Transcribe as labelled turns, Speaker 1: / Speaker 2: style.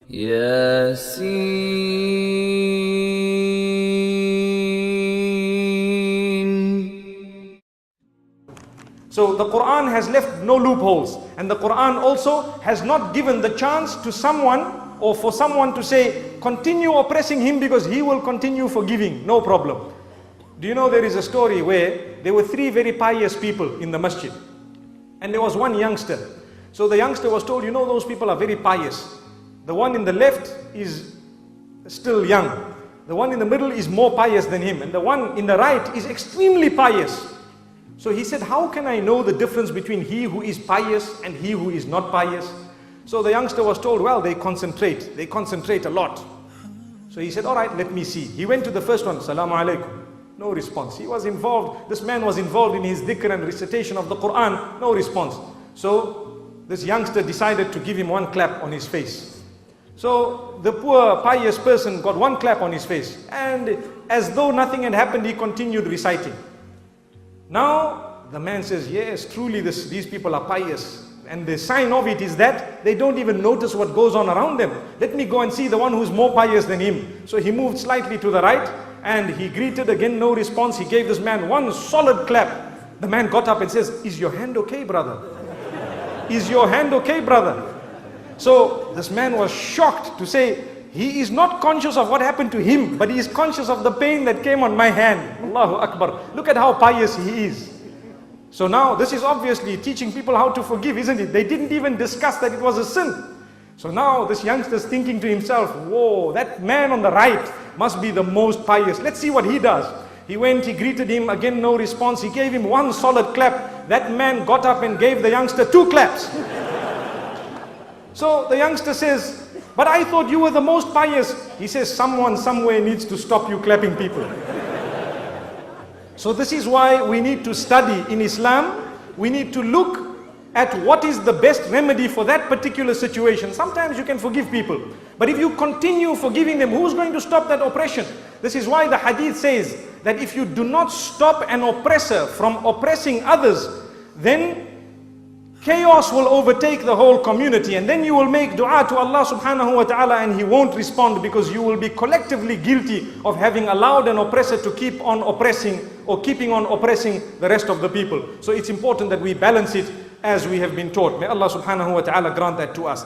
Speaker 1: Yasin.
Speaker 2: So the Quran has left no loopholes, and the Quran also has not given the chance to someone or for someone to say, continue oppressing him because he will continue forgiving, no problem. Do you know there is a story where there were three very pious people in the masjid, and there was one youngster. So the youngster was told, you know, those people are very pious. The one in the left is still young. The one in the middle is more pious than him, and the one in the right is extremely pious. So he said, how can I know the difference between he who is pious and he who is not pious? So the youngster was told, well, they concentrate a lot. So he said, all right, let me see. He went to the first one, Salaam alaikum. No response. He was involved, this man was involved in his dhikr and recitation of the Quran, no response. So this youngster decided to give him one clap on his face. So the poor pious person got one clap on his face, and as though nothing had happened, he continued reciting. Now the man says, yes, truly these people are pious, and the sign of it is that they don't even notice what goes on around them. Let me go and see the one who's more pious than him. So he moved slightly to the right, and he greeted again, no response. He gave this man one solid clap. The man got up and says, is your hand okay, brother? Is your hand okay, brother? So this man was shocked to say, he is not conscious of what happened to him, but he is conscious of the pain that came on my hand. Allahu Akbar. Look at how pious he is. So now this is obviously teaching people how to forgive, isn't it? They didn't even discuss that it was a sin. So now this youngster is thinking to himself, whoa, that man on the right must be the most pious. Let's see what he does. He went, he greeted him, again no response. He gave him one solid clap. That man got up and gave the youngster two claps. So the youngster says, but I thought you were the most pious. He says, someone somewhere needs to stop you clapping people. So this is why we need to study in Islam. We need to look at what is the best remedy for that particular situation. Sometimes you can forgive people, but if you continue forgiving them, who's going to stop that oppression? This is why the hadith says that if you do not stop an oppressor from oppressing others, then chaos will overtake the whole community, and then you will make dua to Allah subhanahu wa ta'ala and He won't respond, because you will be collectively guilty of having allowed an oppressor to keep on oppressing or keeping on oppressing the rest of the people. So it's important that we balance it as we have been taught. May Allah subhanahu wa ta'ala grant that to us.